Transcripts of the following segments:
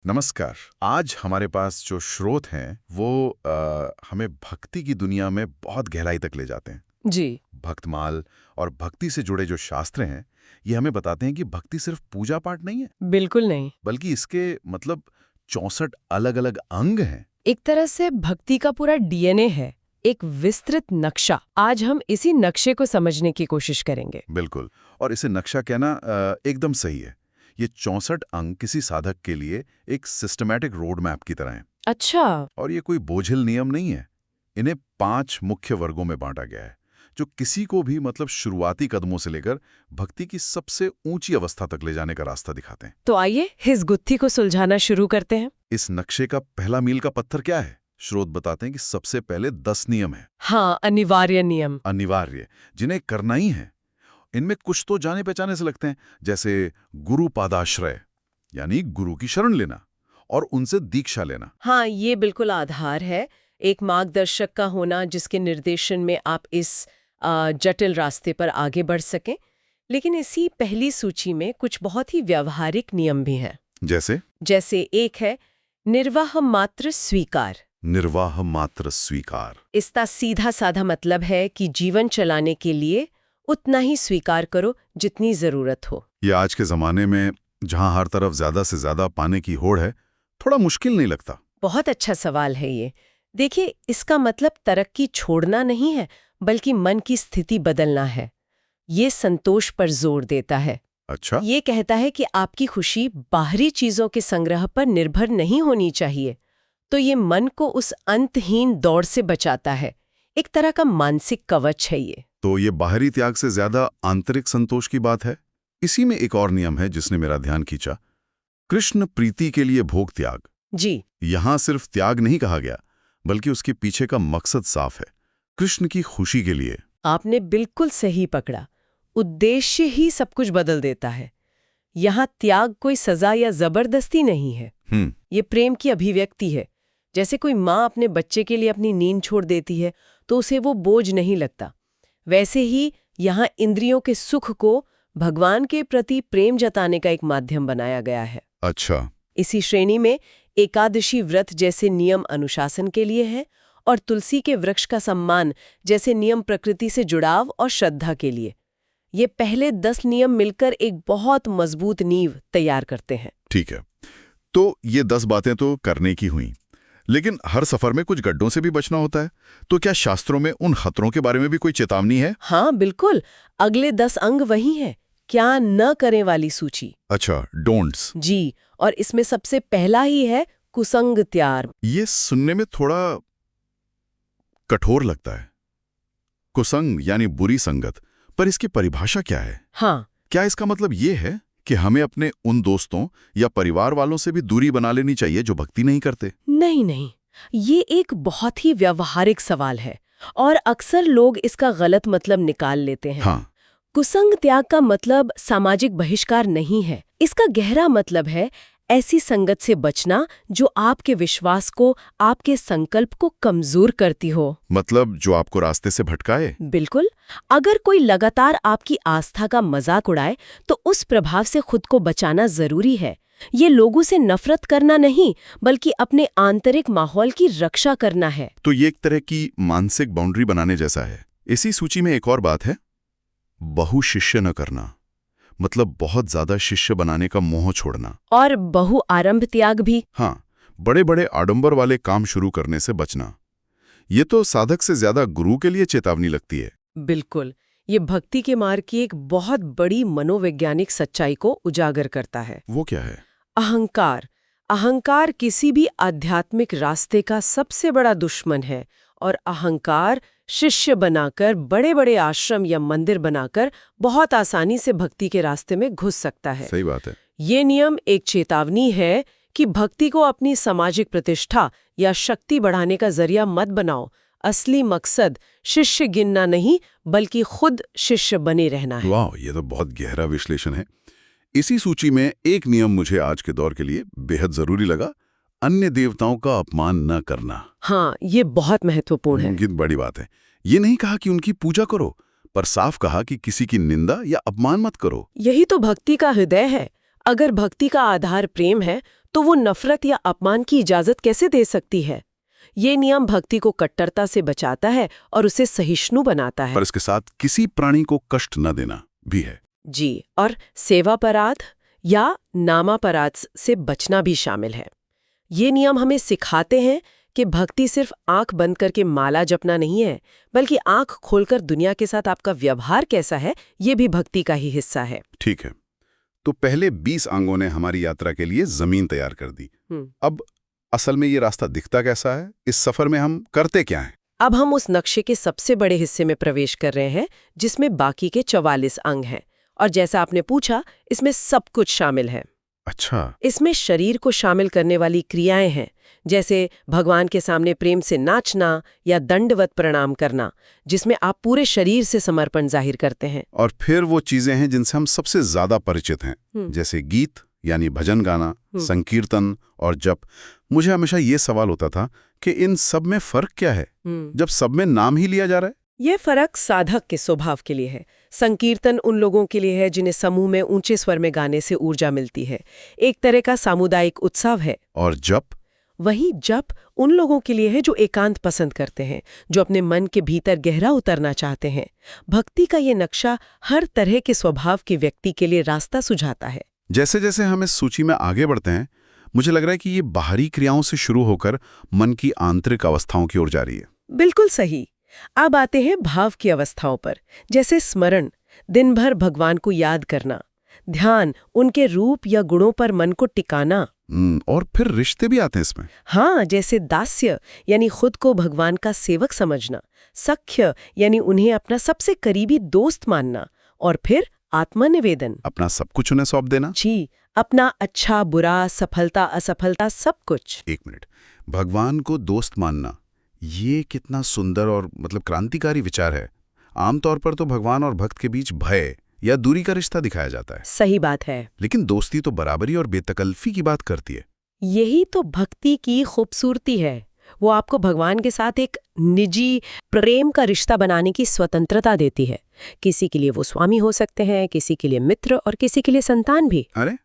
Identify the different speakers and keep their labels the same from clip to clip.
Speaker 1: नमस्कार। आज हमारे पास जो स्रोत हैं वो हमें भक्ति की दुनिया में बहुत गहराई तक ले जाते हैं।
Speaker 2: जी।
Speaker 1: भक्तमाल और भक्ति से जुड़े जो शास्त्र हैं ये हमें बताते हैं कि भक्ति सिर्फ पूजा पाठ नहीं है,
Speaker 2: बिल्कुल नहीं।
Speaker 1: बल्कि इसके मतलब 64 अलग अलग अंग हैं।
Speaker 2: एक तरह से भक्ति का पूरा डीएनए है, एक विस्तृत नक्शा। आज हम इसी नक्शे को समझने की कोशिश करेंगे।
Speaker 1: बिल्कुल। और इसे नक्शा कहना एकदम सही है। ये 64 अंग किसी साधक के लिए एक सिस्टमैटिक रोड मैप की तरह हैं।
Speaker 2: अच्छा।
Speaker 1: और ये कोई बोझिल नियम नहीं है। इन्हें 5 मुख्य वर्गों में बांटा गया है, जो किसी को भी मतलब शुरुआती कदमों से लेकर भक्ति की सबसे ऊंची अवस्था तक ले जाने का रास्ता दिखाते हैं।
Speaker 2: तो आइए इस गुत्थी को सुलझाना शुरू करते हैं।
Speaker 1: इस नक्शे का पहला मील का पत्थर क्या है? स्रोत बताते हैं कि सबसे पहले 10 नियम है।
Speaker 2: हाँ, अनिवार्य नियम।
Speaker 1: अनिवार्य, जिन्हें करना ही है। इनमें कुछ तो जाने पहचाने से लगते हैं, जैसे गुरु पादाश्रय यानी गुरु की शरण लेना और उनसे दीक्षा लेना।
Speaker 2: हाँ, ये बिल्कुल आधार है, एक मार्गदर्शक का होना जिसके निर्देशन में आप इस जटिल रास्ते पर आगे बढ़ सकें। लेकिन इसी पहली सूची में कुछ बहुत ही व्यावहारिक नियम भी हैं।
Speaker 1: जैसे
Speaker 2: एक है निर्वाह मात्र स्वीकार।
Speaker 1: निर्वाह मात्र स्वीकार।
Speaker 2: इसका सीधा साधा मतलब है कि जीवन चलाने के लिए उतना ही स्वीकार करो जितनी जरूरत हो।
Speaker 1: ये आज के जमाने में जहां हर तरफ ज्यादा से ज्यादा पाने की होड़ है, थोड़ा मुश्किल नहीं लगता?
Speaker 2: बहुत अच्छा सवाल है ये। देखिए, इसका मतलब तरक्की छोड़ना नहीं है, बल्कि मन की स्थिति बदलना है। ये संतोष पर जोर देता है।
Speaker 1: अच्छा।
Speaker 2: ये कहता है कि आपकी खुशी बाहरी चीजों के संग्रह पर निर्भर नहीं होनी चाहिए। तो ये मन को उस अंतहीन दौड़ से बचाता है। एक तरह का मानसिक कवच है ये।
Speaker 1: तो ये बाहरी त्याग से ज्यादा आंतरिक संतोष की बात है। इसी में एक और नियम है जिसने मेरा ध्यान खींचा, कृष्ण प्रीति के लिए भोग त्याग।
Speaker 2: जी।
Speaker 1: यहां सिर्फ त्याग नहीं कहा गया, बल्कि उसके पीछे का मकसद साफ है, कृष्ण की खुशी के लिए।
Speaker 2: आपने बिल्कुल सही पकड़ा। उद्देश्य ही सब कुछ बदल देता है। यहाँ त्याग कोई सजा या जबरदस्ती नहीं है। ये प्रेम की अभिव्यक्ति है। जैसे कोई माँ अपने बच्चे के लिए अपनी नींद छोड़ देती है तो उसे वो बोझ नहीं लगता, वैसे ही यहाँ इंद्रियों के सुख को भगवान के प्रति प्रेम जताने का एक माध्यम बनाया गया है।
Speaker 1: अच्छा।
Speaker 2: इसी श्रेणी में एकादशी व्रत जैसे नियम अनुशासन के लिए है और तुलसी के वृक्ष का सम्मान जैसे नियम प्रकृति से जुड़ाव और श्रद्धा के लिए। ये पहले 10 नियम मिलकर एक बहुत मजबूत नींव तैयार करते हैं।
Speaker 1: ठीक है, तो ये 10 बातें तो करने की हुई, लेकिन हर सफर में कुछ गड्ढों से भी बचना होता है। तो क्या शास्त्रों में उन खतरों के बारे में भी कोई चेतावनी है?
Speaker 2: हाँ बिल्कुल, अगले 10 अंग वही हैं, क्या न करें वाली सूची।
Speaker 1: अच्छा, डोंट्स।
Speaker 2: जी, और इसमें सबसे पहला ही है कुसंग त्याग।
Speaker 1: ये सुनने में थोड़ा कठोर लगता है। कुसंग यानी बुरी संगत, पर इसकी परिभाषा क्या है?
Speaker 2: हाँ,
Speaker 1: क्या इसका मतलब ये है कि हमें अपने उन दोस्तों या परिवार वालों से भी दूरी बना लेनी चाहिए जो भक्ति नहीं करते?
Speaker 2: नहीं, ये एक बहुत ही व्यावहारिक सवाल है और अक्सर लोग इसका गलत मतलब निकाल लेते हैं।
Speaker 1: हाँ।
Speaker 2: कुसंग त्याग का मतलब सामाजिक बहिष्कार नहीं है। इसका गहरा मतलब है ऐसी संगत से बचना जो आपके विश्वास को, आपके संकल्प को कमजोर करती हो।
Speaker 1: मतलब जो आपको रास्ते से भटकाए?
Speaker 2: बिल्कुल। अगर कोई लगातार आपकी आस्था का मजाक उड़ाए तो उस प्रभाव से खुद को बचाना जरूरी है। ये लोगों से नफरत करना नहीं, बल्कि अपने आंतरिक माहौल की रक्षा करना है।
Speaker 1: तो ये एक तरह की मानसिक बाउंड्री बनाने जैसा है। इसी सूची में एक और बात है, बहु शिष्य न करना, मतलब बहुत ज्यादा शिष्य बनाने का मोह छोड़ना।
Speaker 2: और बहु आरंभ त्याग भी।
Speaker 1: हाँ, बड़े बड़े आडंबर वाले काम शुरू करने से बचना। ये तो साधक से ज्यादा गुरु के लिए चेतावनी लगती है।
Speaker 2: बिल्कुल, ये भक्ति के मार्ग की एक बहुत बड़ी मनोवैज्ञानिक सच्चाई को उजागर करता है।
Speaker 1: वो क्या है?
Speaker 2: अहंकार। अहंकार किसी भी आध्यात्मिक रास्ते का सबसे बड़ा दुश्मन है और अहंकार शिष्य बनाकर, बड़े बड़े आश्रम या मंदिर बनाकर बहुत आसानी से भक्ति के रास्ते में घुस सकता है।
Speaker 1: सही बात है।
Speaker 2: ये नियम एक चेतावनी है कि भक्ति को अपनी सामाजिक प्रतिष्ठा या शक्ति बढ़ाने का जरिया मत बनाओ। असली मकसद शिष्य गिनना नहीं, बल्कि खुद शिष्य बने रहना है।
Speaker 1: वाह, ये तो बहुत गहरा विश्लेषण है। इसी सूची में एक नियम मुझे आज के दौर के लिए बेहद जरूरी लगा, अन्य देवताओं का अपमान न करना।
Speaker 2: हाँ, ये बहुत महत्वपूर्ण है।
Speaker 1: उनकी बड़ी बात है। ये नहीं कहा कि उनकी पूजा करो, पर साफ कहा कि किसी की निंदा या अपमान मत करो।
Speaker 2: यही तो भक्ति का हृदय है। अगर भक्ति का आधार प्रेम है तो वो नफरत या अपमान की इजाजत कैसे दे सकती है? ये नियम भक्ति को कट्टरता से बचाता है और उसे सहिष्णु बनाता है।
Speaker 1: पर इसके साथ किसी प्राणी को कष्ट न देना भी है।
Speaker 2: जी, और सेवापराध या नामापराध से बचना भी शामिल है। ये नियम हमें सिखाते हैं कि भक्ति सिर्फ आंख बंद करके माला जपना नहीं है, बल्कि आंख खोलकर दुनिया के साथ आपका व्यवहार कैसा है, ये भी भक्ति का ही हिस्सा है।
Speaker 1: ठीक है, तो पहले 20 अंगों ने हमारी यात्रा के लिए जमीन तैयार कर दी। अब असल में ये रास्ता दिखता कैसा है? इस सफर में हम करते क्या हैं?
Speaker 2: अब हम उस नक्शे के सबसे बड़े हिस्से में प्रवेश कर रहे हैं, जिसमें बाकी के 44 अंग हैं। और जैसा आपने पूछा, इसमें सब कुछ शामिल है।
Speaker 1: अच्छा।
Speaker 2: इसमें शरीर को शामिल करने वाली क्रियाएं हैं, जैसे भगवान के सामने प्रेम से नाचना या दंडवत प्रणाम करना, जिसमें आप पूरे शरीर से समर्पण जाहिर करते हैं।
Speaker 1: और फिर वो चीजें हैं जिनसे हम सबसे ज्यादा परिचित हैं, जैसे गीत यानी भजन गाना, संकीर्तन और जप। मुझे हमेशा ये सवाल होता था कि इन सब में फर्क क्या है, जब सब में नाम ही लिया जा रहा है?
Speaker 2: ये फर्क साधक के स्वभाव के लिए है। संकीर्तन उन लोगों के लिए है जिन्हें समूह में ऊंचे स्वर में गाने से ऊर्जा मिलती है, एक तरह का सामुदायिक उत्सव है।
Speaker 1: और जप?
Speaker 2: वही जप उन लोगों के लिए है जो एकांत पसंद करते हैं, जो अपने मन के भीतर गहरा उतरना चाहते हैं। भक्ति का ये नक्शा हर तरह के स्वभाव के व्यक्ति के लिए रास्ता सुझाता है।
Speaker 1: जैसे जैसे हम इस सूची में आगे बढ़ते हैं, मुझे लग रहा है कि ये बाहरी क्रियाओं से शुरू होकर मन की आंतरिक अवस्थाओं की ओर जा रही है।
Speaker 2: बिल्कुल सही। अब आते हैं भाव की अवस्थाओं पर, जैसे स्मरण, दिन भर भगवान को याद करना, ध्यान, उनके रूप या गुणों पर मन को टिकाना।
Speaker 1: और फिर रिश्ते भी आते हैं इसमें।
Speaker 2: हाँ, जैसे दास्य यानी खुद को भगवान का सेवक समझना, सख्य यानी उन्हें अपना सबसे करीबी दोस्त मानना, और फिर आत्मनिवेदन,
Speaker 1: अपना सब कुछ उन्हें सौंप देना।
Speaker 2: जी, अपना अच्छा बुरा, सफलता असफलता सब कुछ।
Speaker 1: एक मिनट, भगवान को दोस्त मानना, ये कितना सुंदर और क्रांतिकारी विचार है। आमतौर पर तो भगवान और भक्त के बीच भय या दूरी का रिश्ता दिखाया जाता है।
Speaker 2: सही बात है।
Speaker 1: लेकिन दोस्ती तो बराबरी और बेतकल्फी की बात करती है।
Speaker 2: यही तो भक्ति की खूबसूरती है। वो आपको भगवान के साथ एक निजी प्रेम का रिश्ता बनाने की स्वतंत्रता देती है। किसी के लिए वो स्वामी हो सकते हैं, किसी के लिए मित्र और किसी के लिए संतान भी।
Speaker 1: अरे,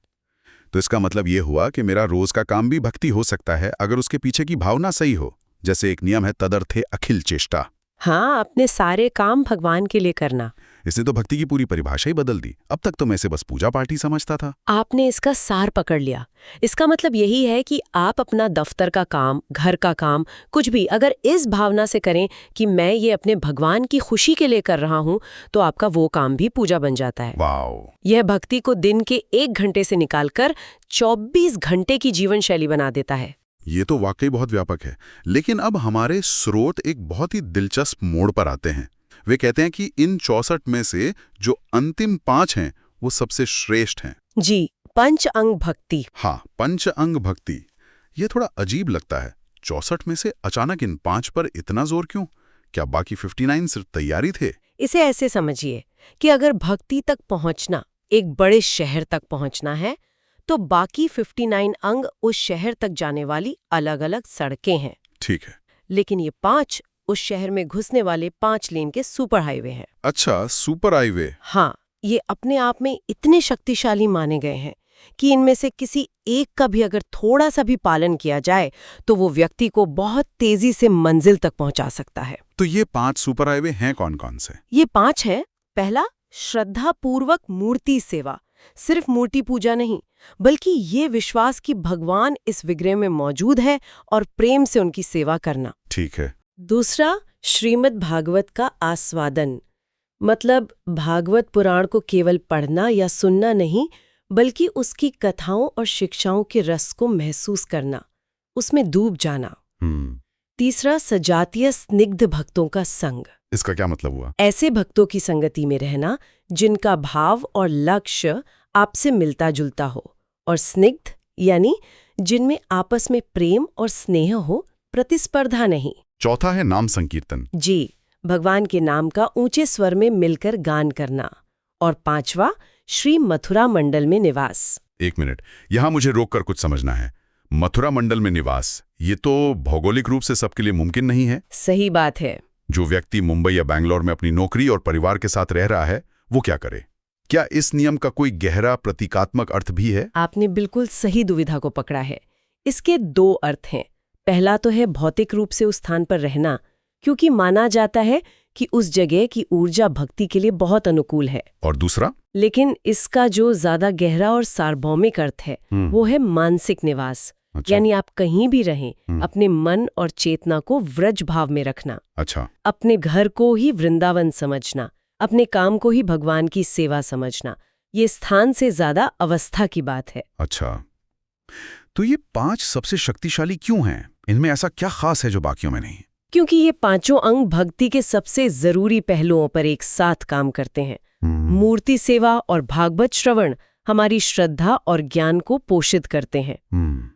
Speaker 1: तो इसका मतलब ये हुआ कि मेरा रोज का काम भी भक्ति हो सकता है अगर उसके पीछे की भावना सही हो। जैसे एक नियम है, तदर्थे अखिल चेष्टा।
Speaker 2: हाँ, अपने सारे काम भगवान के लिए करना।
Speaker 1: इसने तो भक्ति की पूरी परिभाषा ही बदल दी। अब तक तो मैं इसे बस पूजा पाठ ही समझता था।
Speaker 2: आपने इसका सार पकड़ लिया। इसका मतलब यही है कि आप अपना दफ्तर का काम, घर का काम, कुछ भी अगर इस भावना से करें कि मैं ये अपने भगवान की खुशी के लिए कर रहा हूँ, तो आपका वो काम भी पूजा बन जाता है।
Speaker 1: वाओ!
Speaker 2: यह भक्ति को दिन के 1 घंटे से निकालकर 24 घंटे की जीवन शैली बना देता है।
Speaker 1: ये तो वाकई बहुत व्यापक है। लेकिन अब हमारे स्रोत एक बहुत ही दिलचस्प मोड़ पर आते हैं। वे कहते हैं कि इन 64 में से जो अंतिम 5 हैं वो सबसे श्रेष्ठ हैं।
Speaker 2: जी, पंच अंग भक्ति।
Speaker 1: हाँ, पंच अंग भक्ति। ये थोड़ा अजीब लगता है। 64 में से अचानक इन 5 पर इतना जोर क्यों? क्या बाकी 59 सिर्फ तैयारी थे?
Speaker 2: इसे ऐसे समझिए कि अगर भक्ति तक पहुंचना, एक बड़े शहर तक पहुंचना है, तो बाकी 59 अंग उस शहर तक जाने वाली अलग अलग सड़कें हैं।
Speaker 1: ठीक है।
Speaker 2: लेकिन ये 5 उस शहर में घुसने वाले 5 लेन के सुपर हाईवे हैं।
Speaker 1: अच्छा, सुपर हाईवे।
Speaker 2: हाँ, ये अपने आप में इतने शक्तिशाली माने गए हैं कि इनमें से किसी एक का भी अगर थोड़ा सा भी पालन किया जाए तो वो व्यक्ति को बहुत तेजी से मंजिल तक पहुंचा सकता है।
Speaker 1: तो ये 5 सुपर हाईवे हैं कौन कौन से?
Speaker 2: ये 5 हैं। पहला, श्रद्धापूर्वक मूर्ति सेवा। सिर्फ मूर्ति पूजा नहीं, बल्कि ये विश्वास कि भगवान इस विग्रह में मौजूद है और प्रेम से उनकी सेवा करना।
Speaker 1: ठीक है।
Speaker 2: दूसरा, श्रीमद् भागवत का आस्वादन, मतलब भागवत पुराण को केवल पढ़ना या सुनना नहीं, बल्कि उसकी कथाओं और शिक्षाओं के रस को महसूस करना, उसमें डूब जाना। तीसरा, सजातीय स्निग्ध भक्तों का संग।
Speaker 1: इसका क्या मतलब हुआ?
Speaker 2: ऐसे भक्तों की संगति में रहना जिनका भाव और लक्ष्य आपसे मिलता जुलता हो, और स्निग्ध यानी जिनमें आपस में प्रेम और स्नेह हो, प्रतिस्पर्धा नहीं।
Speaker 1: चौथा है नाम संकीर्तन।
Speaker 2: जी, भगवान के नाम का ऊंचे स्वर में मिलकर गान करना। और 5वां, श्री मथुरा मंडल में निवास।
Speaker 1: एक मिनट, यहां मुझे रोककर कुछ समझना है। मथुरा मंडल में निवास, ये तो भौगोलिक रूप से सबके लिए मुमकिन नहीं है।
Speaker 2: सही बात है।
Speaker 1: जो व्यक्ति मुंबई या बैंगलोर में अपनी नौकरी और परिवार के साथ रह रहा है, वो क्या करे? क्या इस नियम का कोई गहरा प्रतीकात्मक अर्थ भी है?
Speaker 2: आपने बिल्कुल सही दुविधा को पकड़ा है। इसके 2 अर्थ हैं। पहला तो है भौतिक रूप से उस स्थान पर रहना, क्योंकि माना जाता है कि उस जगह की ऊर्जा भक्ति के लिए बहुत अनुकूल है।
Speaker 1: और दूसरा?
Speaker 2: लेकिन इसका जो ज्यादा गहरा और सार्वभौमिक अर्थ है वो है मानसिक निवास।
Speaker 1: अच्छा।
Speaker 2: यानी आप कहीं भी रहें, अपने मन और चेतना को व्रज भाव में रखना।
Speaker 1: अच्छा।
Speaker 2: अपने घर को ही वृंदावन समझना, अपने काम को ही भगवान की सेवा समझना। ये स्थान से ज्यादा अवस्था की बात है।
Speaker 1: अच्छा, तो ये 5 सबसे शक्तिशाली क्यों हैं? इनमें ऐसा क्या खास है जो बाकियों में नहीं?
Speaker 2: क्योंकि ये 5 अंग भक्ति के सबसे जरूरी पहलुओं पर एक साथ काम करते हैं। मूर्ति सेवा और भागवत श्रवण हमारी श्रद्धा और ज्ञान को पोषित करते हैं।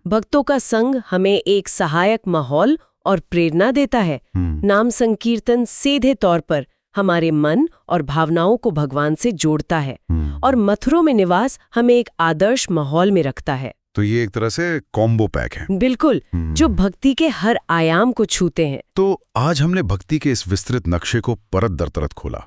Speaker 2: भक्तों का संग हमें एक सहायक माहौल और प्रेरणा देता है। नाम संकीर्तन सीधे तौर पर हमारे मन और भावनाओं को भगवान से जोड़ता है। और मथुरों में निवास हमें एक आदर्श माहौल में रखता है।
Speaker 1: तो ये एक तरह से कॉम्बो पैक है।
Speaker 2: बिल्कुल, जो भक्ति के हर आयाम को छूते हैं।
Speaker 1: तो आज हमने भक्ति के इस विस्तृत नक्शे को परत दर परत खोला।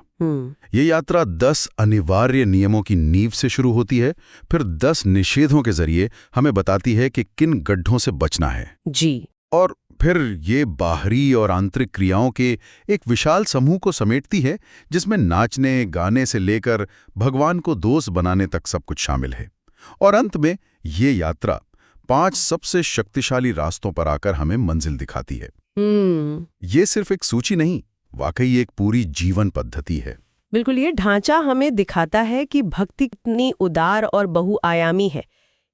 Speaker 1: ये यात्रा 10 अनिवार्य नियमों की नींव से शुरू होती है, फिर 10 निषेधों के जरिए हमें बताती है कि किन गड्ढों से बचना है
Speaker 2: जी।
Speaker 1: और फिर ये बाहरी और आंतरिक क्रियाओं के एक विशाल समूह को समेटती है, जिसमें नाचने गाने से लेकर भगवान को दोस्त बनाने तक सब कुछ शामिल है। और अंत में ये यात्रा 5 सबसे शक्तिशाली रास्तों पर आकर हमें मंजिल दिखाती है। ये सिर्फ एक सूची नहीं, वाकई एक पूरी जीवन पद्धति है।
Speaker 2: बिल्कुल, ये ढांचा हमें दिखाता है कि भक्ति कितनी उदार और बहुआयामी है।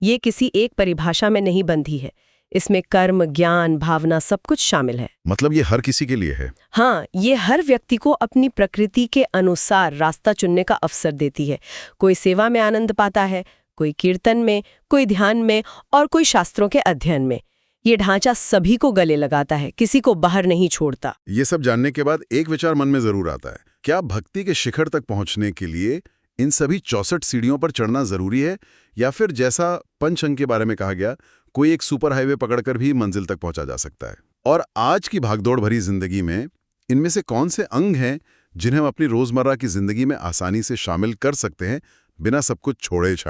Speaker 2: ये किसी एक परिभाषा में नहीं बंधी है। इसमें कर्म, ज्ञान, भावना सब कुछ शामिल है।
Speaker 1: मतलब ये हर किसी के लिए है?
Speaker 2: हाँ, ये हर व्यक्ति को अपनी प्रकृति के अनुसार रास्ता चुनने का अवसर देती है। कोई सेवा में आनंद पाता है, कोई कीर्तन में, कोई ध्यान में और कोई शास्त्रों के अध्ययन में। ये ढांचा सभी को गले लगाता है, किसी को बाहर नहीं छोड़ता।
Speaker 1: ये सब जानने के बाद एक विचार मन में जरूर आता है, क्या भक्ति के शिखर तक पहुंचने के लिए इन सभी 64 सीढ़ियों पर चढ़ना जरूरी है, या फिर जैसा पंचअंग के बारे में कहा गया, कोई एक सुपर हाईवे पकड़कर भी मंजिल तक पहुंचा जा सकता है? और आज की भागदौड़ भरी जिंदगी में इनमें से कौन से अंग हैं जिन्हें हम अपनी रोजमर्रा की जिंदगी में आसानी से शामिल कर सकते हैं, बिना सब कुछ छोड़े छाड़े?